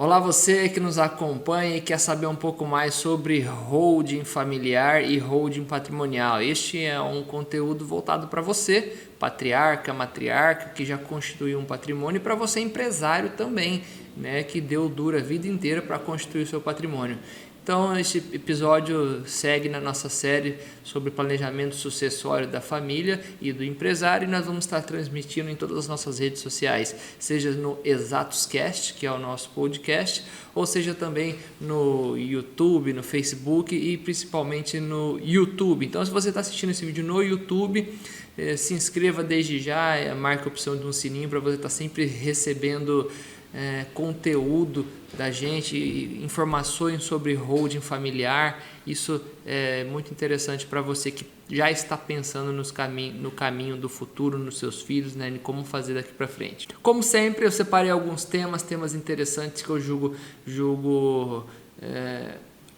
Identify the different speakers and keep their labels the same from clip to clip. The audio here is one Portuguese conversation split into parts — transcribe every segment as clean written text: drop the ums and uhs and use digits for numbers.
Speaker 1: Olá, você que nos acompanha e quer saber um pouco mais sobre holding familiar e holding patrimonial. Este é um conteúdo voltado para você, patriarca, matriarca, que já constituiu um patrimônio, e para você, empresário também, né, que deu dura a vida inteira para constituir o seu patrimônio. Então, esse episódio segue na nossa série sobre planejamento sucessório da família e do empresário, e nós vamos estar transmitindo em todas as nossas redes sociais, seja no ExatosCast, que é o nosso podcast, ou seja também no YouTube, no Facebook e principalmente no YouTube. Então, se você está assistindo esse vídeo no YouTube, se inscreva desde já, marque a opção de um sininho para você estar sempre recebendo conteúdo da gente, informações sobre holding familiar. Isso é muito interessante para você que já está pensando no caminho do futuro, nos seus filhos, né, em como fazer daqui para frente. Como sempre, eu separei alguns temas interessantes que eu julgo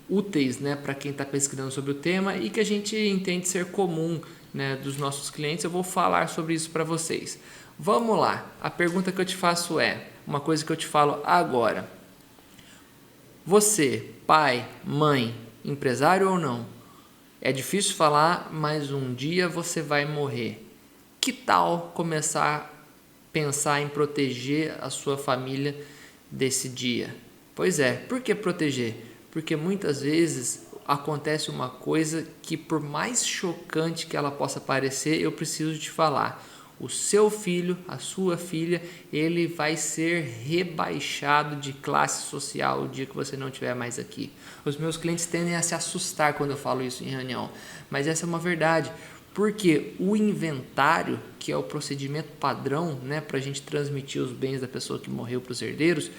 Speaker 1: úteis, né, para quem está pesquisando sobre o tema e que a gente entende ser comum, né, dos nossos clientes. Eu vou falar sobre isso para vocês. Vamos lá, a pergunta que eu te faço é, uma coisa que eu te falo agora: você, pai, mãe, empresário ou não, é difícil falar, mas um dia você vai morrer. Que tal começar a pensar em proteger a sua família desse dia? Pois é, por que proteger? Porque muitas vezes acontece uma coisa que, por mais chocante que ela possa parecer, eu preciso te falar. O seu filho, a sua filha, ele vai ser rebaixado de classe social o dia que você não estiver mais aqui. Os meus clientes tendem a se assustar quando eu falo isso em reunião, mas essa é uma verdade, porque o inventário, que é o procedimento padrão, né, para a gente transmitir os bens da pessoa que morreu para os herdeiros,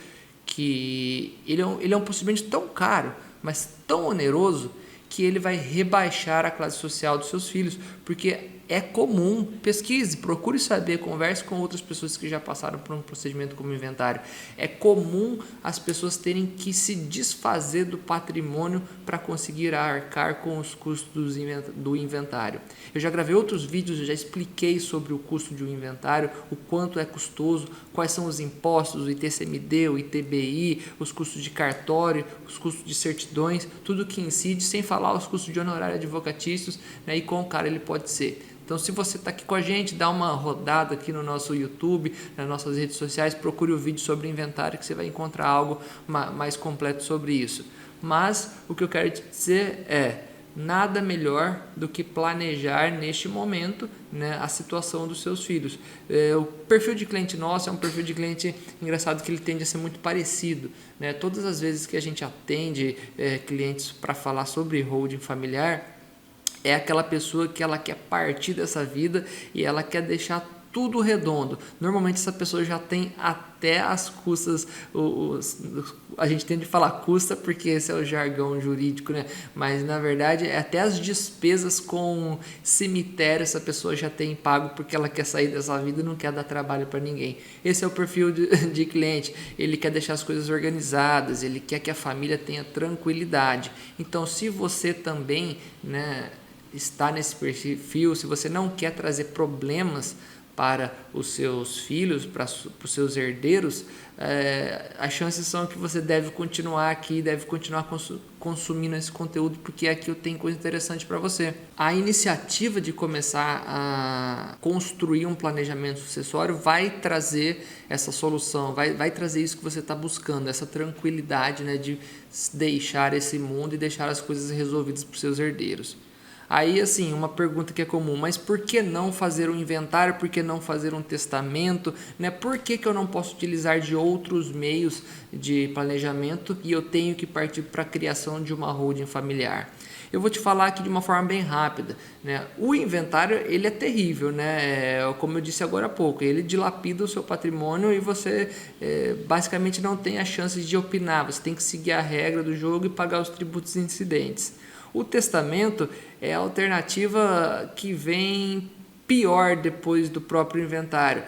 Speaker 1: que ele é um procedimento tão caro, mas tão oneroso, que ele vai rebaixar a classe social dos seus filhos, porque é comum, pesquise, procure saber, converse com outras pessoas que já passaram por um procedimento como inventário. É comum as pessoas terem que se desfazer do patrimônio para conseguir arcar com os custos do inventário. Eu já gravei outros vídeos, eu já expliquei sobre o custo de um inventário, o quanto é custoso, quais são os impostos, o ITCMD, o ITBI, os custos de cartório, os custos de certidões, tudo que incide, sem falar os custos de honorário advocatícios, né, e quão caro ele pode ser. Então, se você está aqui com a gente, dá uma rodada aqui no nosso YouTube, nas nossas redes sociais, procure o vídeo sobre inventário que você vai encontrar algo mais completo sobre isso. Mas o que eu quero te dizer é, nada melhor do que planejar neste momento, né, a situação dos seus filhos. O perfil de cliente nosso é um perfil de cliente engraçado, que ele tende a ser muito parecido, né? Todas as vezes que a gente atende clientes para falar sobre holding familiar, é aquela pessoa que ela quer partir dessa vida e ela quer deixar tudo redondo. Normalmente essa pessoa já tem até as custas, a gente tende a falar custa porque esse é o jargão jurídico, né? Mas na verdade até as despesas com cemitério essa pessoa já tem pago, porque ela quer sair dessa vida e não quer dar trabalho para ninguém. Esse é o perfil de cliente. Ele quer deixar as coisas organizadas, ele quer que a família tenha tranquilidade. Então, se você também, né, está nesse perfil, se você não quer trazer problemas para os seus filhos, para os seus herdeiros, as chances são que você deve continuar aqui, deve continuar consumindo esse conteúdo, porque aqui eu tenho coisa interessante para você. A iniciativa de começar a construir um planejamento sucessório vai trazer essa solução, vai trazer isso que você está buscando, essa tranquilidade, né, de deixar esse mundo e deixar as coisas resolvidas para os seus herdeiros. Aí, assim, uma pergunta que é comum, mas por que não fazer um inventário? Por que não fazer um testamento? Né? Por que eu não posso utilizar de outros meios de planejamento e eu tenho que partir para a criação de uma holding familiar? Eu vou te falar aqui de uma forma bem rápida, né? O inventário, ele é terrível, né? Como eu disse agora há pouco, ele dilapida o seu patrimônio e você basicamente não tem a chance de opinar. Você tem que seguir a regra do jogo e pagar os tributos incidentes. O testamento é a alternativa que vem pior depois do próprio inventário.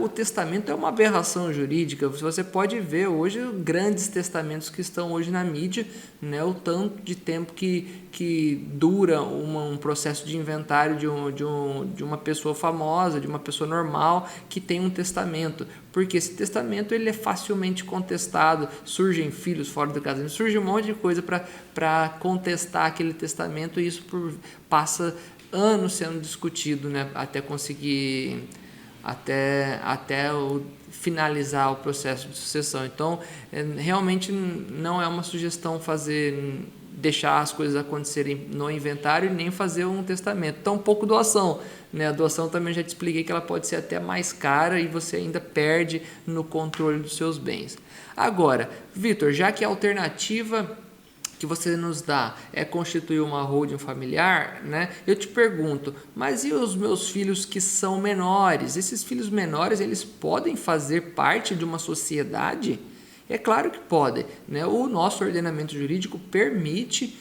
Speaker 1: O testamento é uma aberração jurídica. Você pode ver hoje grandes testamentos que estão hoje na mídia, né, o tanto de tempo que dura um processo de inventário de uma pessoa famosa, de uma pessoa normal que tem um testamento. Porque esse testamento ele é facilmente contestado, surgem filhos fora do casamento, surge um monte de coisa para contestar aquele testamento, e isso passa anos sendo discutido, né, até conseguir finalizar o processo de sucessão. Então, realmente não é uma sugestão deixar as coisas acontecerem no inventário e nem fazer um testamento. Tampouco doação, né? A doação também já te expliquei que ela pode ser até mais cara e você ainda perde no controle dos seus bens. Agora, Vitor, já que a alternativa que você nos dá é constituir uma holding familiar, né? Eu te pergunto, mas e os meus filhos que são menores? Esses filhos menores, eles podem fazer parte de uma sociedade? É claro que podem, né? O nosso ordenamento jurídico permite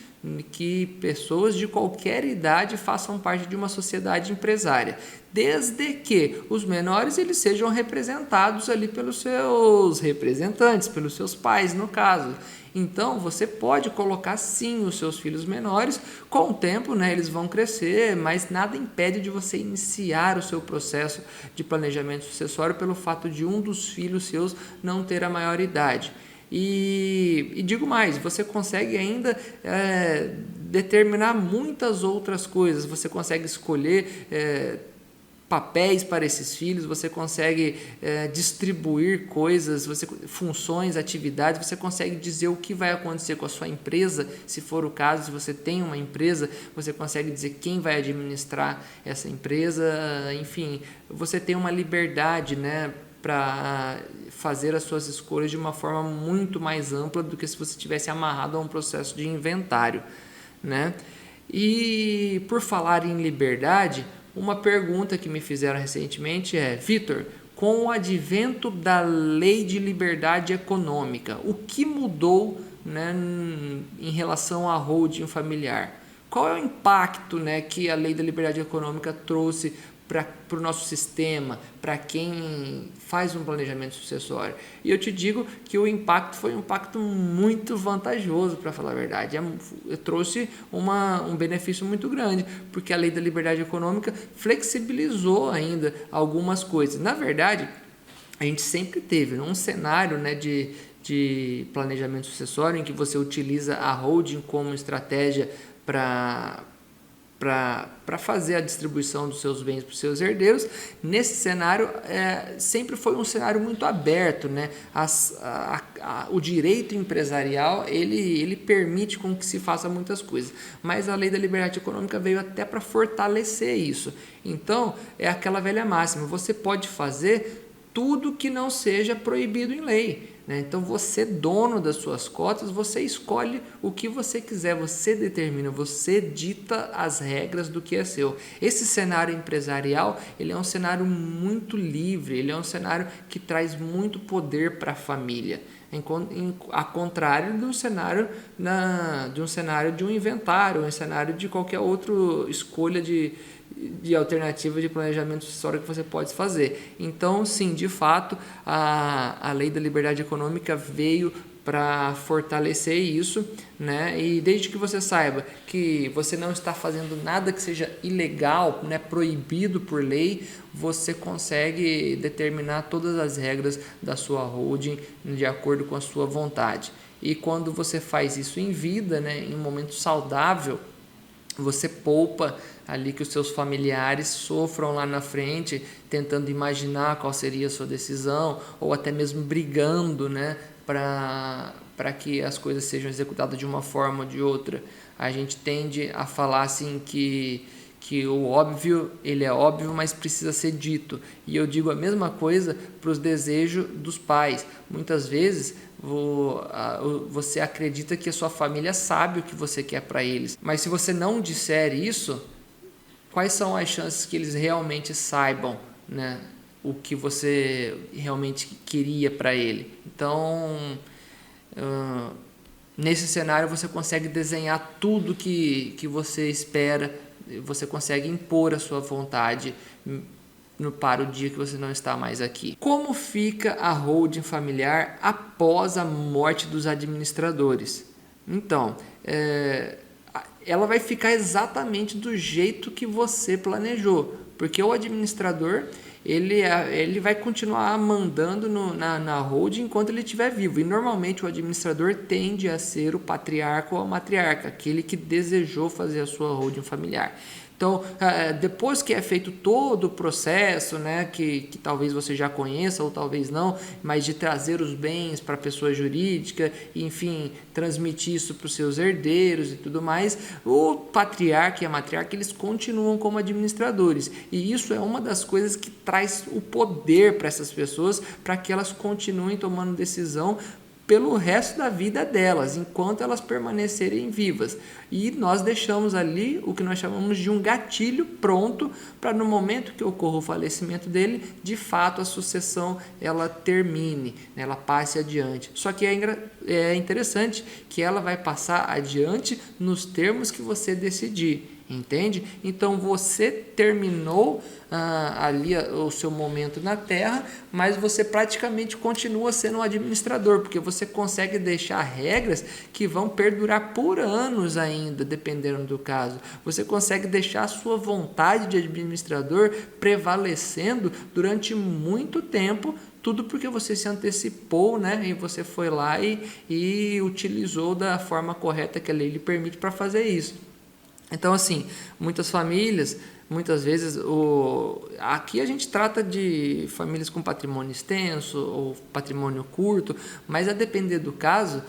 Speaker 1: que pessoas de qualquer idade façam parte de uma sociedade empresária, desde que os menores eles sejam representados ali pelos seus representantes, pelos seus pais, no caso. Então, você pode colocar sim os seus filhos menores, com o tempo, né, eles vão crescer, mas nada impede de você iniciar o seu processo de planejamento sucessório pelo fato de um dos filhos seus não ter a maioridade. E digo mais, você consegue ainda determinar muitas outras coisas, você consegue escolher papéis para esses filhos, você consegue distribuir coisas, funções, atividades, você consegue dizer o que vai acontecer com a sua empresa, se for o caso, se você tem uma empresa, você consegue dizer quem vai administrar essa empresa, enfim, você tem uma liberdade, né, para fazer as suas escolhas de uma forma muito mais ampla do que se você tivesse amarrado a um processo de inventário, né? E por falar em liberdade, uma pergunta que me fizeram recentemente é: Vitor, com o advento da Lei de Liberdade Econômica, o que mudou, né, em relação à holding familiar? Qual é o impacto, né, que a Lei da Liberdade Econômica trouxe para o nosso sistema, para quem faz um planejamento sucessório? E eu te digo que o impacto foi um impacto muito vantajoso, para falar a verdade. Trouxe um benefício muito grande, porque a Lei da Liberdade Econômica flexibilizou ainda algumas coisas. Na verdade, a gente sempre teve um cenário, né, de planejamento sucessório em que você utiliza a holding como estratégia para fazer a distribuição dos seus bens para os seus herdeiros. Nesse cenário, sempre foi um cenário muito aberto, né? O direito empresarial ele permite com que se faça muitas coisas, mas a Lei da Liberdade Econômica veio até para fortalecer isso. Então, é aquela velha máxima: você pode fazer tudo que não seja proibido em lei, né? Então, você, dono das suas cotas, você escolhe o que você quiser, você determina, você dita as regras do que é seu. Esse cenário empresarial, ele é um cenário muito livre, ele é um cenário que traz muito poder para a família, a contrário de um cenário de um inventário, um cenário de qualquer outra escolha de alternativa de planejamento sucessório que você pode fazer. Então, sim, de fato, a Lei da Liberdade Econômica veio para fortalecer isso, né? E desde que você saiba que você não está fazendo nada que seja ilegal, né, proibido por lei, você consegue determinar todas as regras da sua holding de acordo com a sua vontade. E quando você faz isso em vida, né, em um momento saudável, você poupa ali que os seus familiares sofram lá na frente, tentando imaginar qual seria a sua decisão, ou até mesmo brigando, né, para que as coisas sejam executadas de uma forma ou de outra. A gente tende a falar assim que o óbvio, ele é óbvio, mas precisa ser dito. E eu digo a mesma coisa para os desejos dos pais. Muitas vezes você acredita que a sua família sabe o que você quer para eles, mas se você não disser isso, quais são as chances que eles realmente saibam, né, o que você realmente queria para ele? Então, nesse cenário você consegue desenhar tudo que você espera você consegue impor a sua vontade para o dia que você não está mais aqui. Como fica a holding familiar após a morte dos administradores? Então, ela vai ficar exatamente do jeito que você planejou, porque o administrador ele vai continuar mandando na holding enquanto ele estiver vivo, e normalmente o administrador tende a ser o patriarca ou a matriarca, aquele que desejou fazer a sua holding familiar. Então, depois que é feito todo o processo, né, que talvez você já conheça ou talvez não, mas de trazer os bens para a pessoa jurídica, enfim, transmitir isso para os seus herdeiros e tudo mais, o patriarca e a matriarca, eles continuam como administradores. E isso é uma das coisas que traz o poder para essas pessoas, para que elas continuem tomando decisão pelo resto da vida delas, enquanto elas permanecerem vivas. E nós deixamos ali o que nós chamamos de um gatilho pronto para, no momento que ocorra o falecimento dele, de fato a sucessão ela termine, né, ela passe adiante. Só que é interessante que ela vai passar adiante nos termos que você decidir. Entende? Então você terminou ali o seu momento na Terra, mas você praticamente continua sendo um administrador, porque você consegue deixar regras que vão perdurar por anos ainda, dependendo do caso. Você consegue deixar a sua vontade de administrador prevalecendo durante muito tempo, tudo porque você se antecipou, né? E você foi lá e utilizou da forma correta que a lei lhe permite para fazer isso. Então, assim, muitas famílias, muitas vezes, aqui a gente trata de famílias com patrimônio extenso ou patrimônio curto, mas a depender do caso,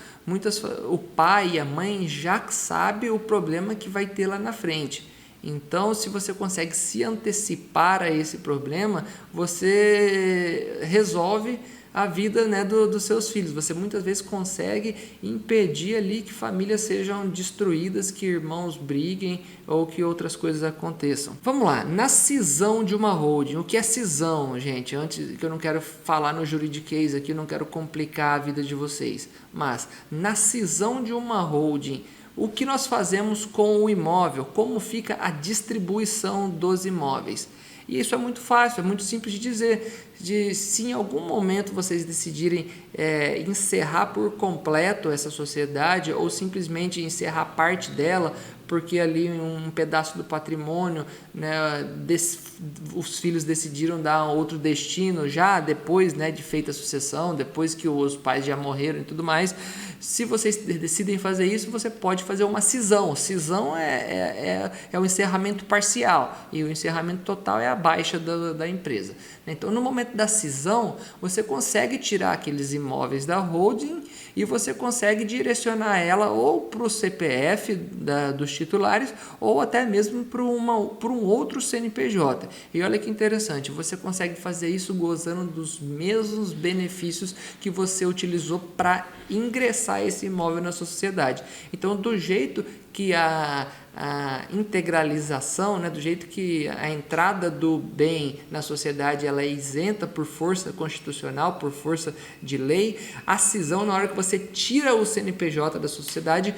Speaker 1: o pai e a mãe já sabem o problema que vai ter lá na frente. Então, se você consegue se antecipar a esse problema, você resolve a vida, né, dos seus filhos. Você muitas vezes consegue impedir ali que famílias sejam destruídas, que irmãos briguem ou que outras coisas aconteçam. Vamos lá, na cisão de uma holding. O que é cisão, gente? Antes, que eu não quero falar no juridiquês aqui, eu não quero complicar a vida de vocês, mas na cisão de uma holding, o que nós fazemos com o imóvel? Como fica a distribuição dos imóveis? E isso é muito fácil, é muito simples de dizer. Se em algum momento vocês decidirem encerrar por completo essa sociedade ou simplesmente encerrar parte dela, porque ali um pedaço do patrimônio, né, os filhos decidiram dar outro destino já depois, né, de feita a sucessão, depois que os pais já morreram e tudo mais. Se vocês decidem fazer isso, você pode fazer uma cisão. Cisão é o encerramento parcial e o encerramento total é a baixa da empresa. Então, no momento da cisão, você consegue tirar aqueles imóveis da holding e você consegue direcionar ela ou para o CPF dos titulares ou até mesmo para um outro CNPJ. E olha que interessante, você consegue fazer isso gozando dos mesmos benefícios que você utilizou para ingressar esse imóvel na sua sociedade. Então, do jeito que a integralização, né, do jeito que a entrada do bem na sociedade ela é isenta por força constitucional, por força de lei, a cisão, na hora que você tira o CNPJ da sociedade,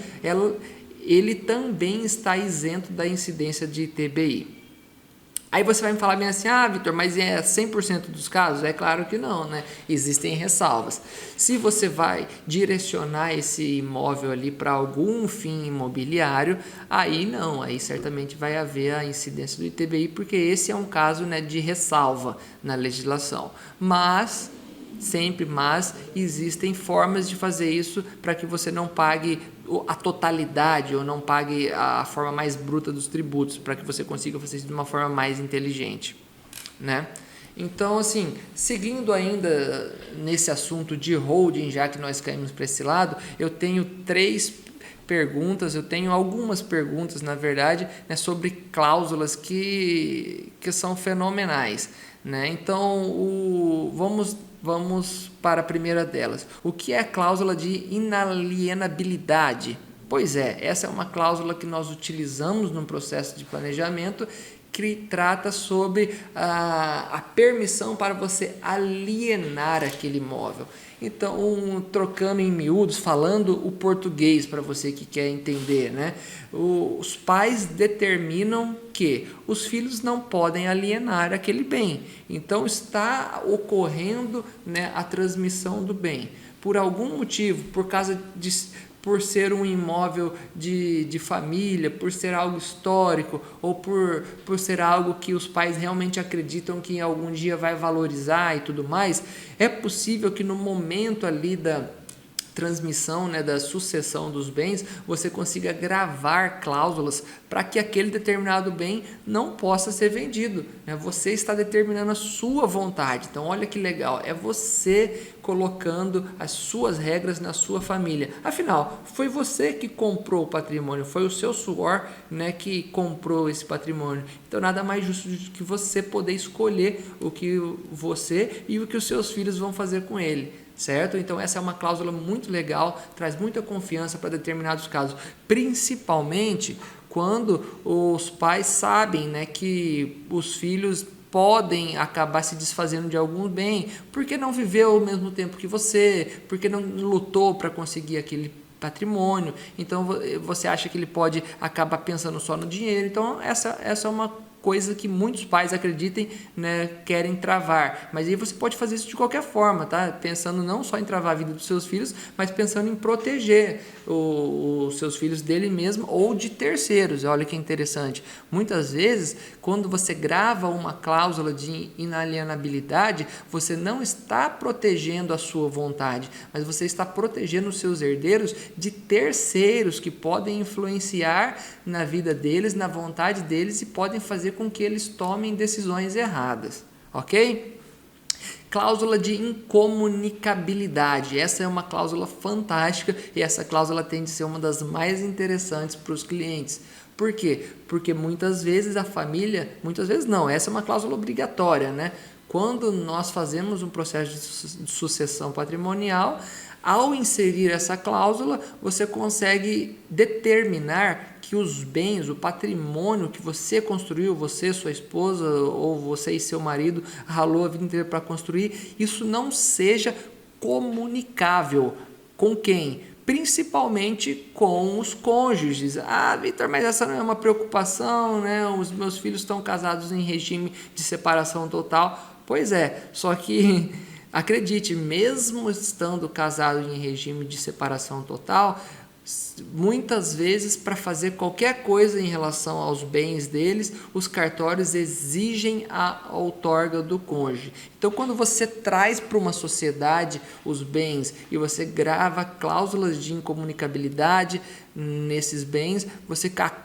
Speaker 1: ele também está isento da incidência de ITBI. Aí você vai me falar bem assim, Vitor, mas é 100% dos casos? É claro que não, né? Existem ressalvas. Se você vai direcionar esse imóvel ali para algum fim imobiliário, aí não, aí certamente vai haver a incidência do ITBI, porque esse é um caso, né, de ressalva na legislação. Mas existem formas de fazer isso para que você não pague a totalidade ou não pague a forma mais bruta dos tributos, para que você consiga fazer isso de uma forma mais inteligente, né? Então, assim, seguindo ainda nesse assunto de holding, já que nós caímos para esse lado, eu tenho algumas perguntas, na verdade, né, sobre cláusulas que são fenomenais, né? Então, vamos para a primeira delas. O que é a cláusula de inalienabilidade? Pois é, essa é uma cláusula que nós utilizamos no processo de planejamento que trata sobre a permissão para você alienar aquele imóvel. Então, trocando em miúdos, falando o português para você que quer entender, né? Os pais determinam que os filhos não podem alienar aquele bem. Então, está ocorrendo, né, a transmissão do bem. Por algum motivo, por ser um imóvel de família, por ser algo histórico ou por ser algo que os pais realmente acreditam que algum dia vai valorizar e tudo mais, é possível que no momento ali da transmissão, né, da sucessão dos bens, você consiga gravar cláusulas para que aquele determinado bem não possa ser vendido, né? Você está determinando a sua vontade. Então, olha que legal, é você colocando as suas regras na sua família. Afinal, foi você que comprou o patrimônio, foi o seu suor, né, que comprou esse patrimônio. Então, nada mais justo do que você poder escolher o que você e o que os seus filhos vão fazer com ele. Certo? Então essa é uma cláusula muito legal, traz muita confiança para determinados casos, principalmente quando os pais sabem, né, que os filhos podem acabar se desfazendo de algum bem, porque não viveu ao mesmo tempo que você, porque não lutou para conseguir aquele patrimônio, então você acha que ele pode acabar pensando só no dinheiro. Então essa é uma coisa que muitos pais acreditem, né, querem travar, mas aí você pode fazer isso de qualquer forma, tá? Pensando não só em travar a vida dos seus filhos, mas pensando em proteger os seus filhos dele mesmo ou de terceiros. Olha que interessante, muitas vezes quando você grava uma cláusula de inalienabilidade, você não está protegendo a sua vontade, mas você está protegendo os seus herdeiros de terceiros que podem influenciar na vida deles, na vontade deles e podem fazer com que eles tomem decisões erradas, ok? Cláusula de incomunicabilidade. Essa é uma cláusula fantástica e essa cláusula tende a ser uma das mais interessantes para os clientes. Por quê? Porque muitas vezes a família, muitas vezes não, essa é uma cláusula obrigatória, né? Quando nós fazemos um processo de sucessão patrimonial, ao inserir essa cláusula, você consegue determinar que os bens, o patrimônio que você construiu, você, sua esposa ou você e seu marido ralou a vida inteira para construir, isso não seja comunicável. Com quem? Principalmente com os cônjuges. Ah, Vitor, mas essa não é uma preocupação, né? Os meus filhos estão casados em regime de separação total. Pois é, só que acredite, mesmo estando casado em regime de separação total, muitas vezes para fazer qualquer coisa em relação aos bens deles, os cartórios exigem a outorga do cônjuge. Então, quando você traz para uma sociedade os bens e você grava cláusulas de incomunicabilidade nesses bens, você acaba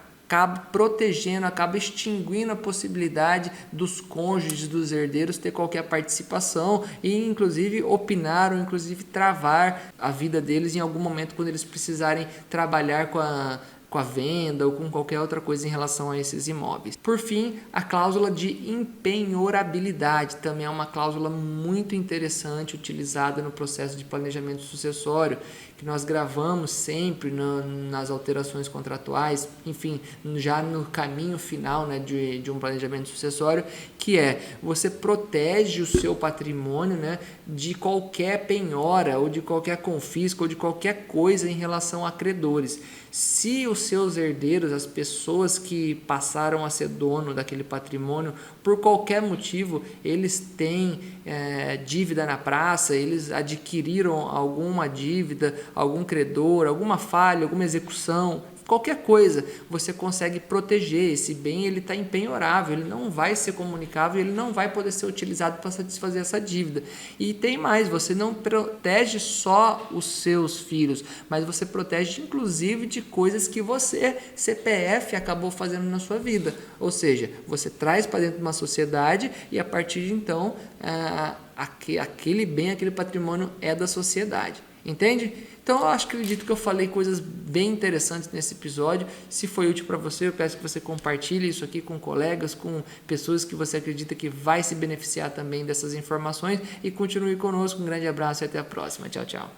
Speaker 1: protegendo, acaba extinguindo a possibilidade dos cônjuges, dos herdeiros ter qualquer participação e inclusive opinar ou inclusive travar a vida deles em algum momento quando eles precisarem trabalhar com a venda ou com qualquer outra coisa em relação a esses imóveis. Por fim, a cláusula de impenhorabilidade também é uma cláusula muito interessante utilizada no processo de planejamento sucessório, que nós gravamos sempre nas alterações contratuais, enfim, já no caminho final, né, de um planejamento sucessório, que é você protege o seu patrimônio, né, de qualquer penhora ou de qualquer confisco ou de qualquer coisa em relação a credores. Se os seus herdeiros, as pessoas que passaram a ser dono daquele patrimônio, por qualquer motivo, eles têm dívida na praça, eles adquiriram alguma dívida, algum credor, alguma falha, alguma execução, qualquer coisa, você consegue proteger esse bem, ele está impenhorável, ele não vai ser comunicável, ele não vai poder ser utilizado para satisfazer essa dívida. E tem mais, você não protege só os seus filhos, mas você protege inclusive de coisas que você, CPF, acabou fazendo na sua vida. Ou seja, você traz para dentro de uma sociedade e a partir de então, aquele bem, aquele patrimônio é da sociedade. Entende? Então, eu acredito que eu falei coisas bem interessantes nesse episódio. Se foi útil para você, eu peço que você compartilhe isso aqui com colegas, com pessoas que você acredita que vai se beneficiar também dessas informações e continue conosco. Um grande abraço e até a próxima. Tchau, tchau.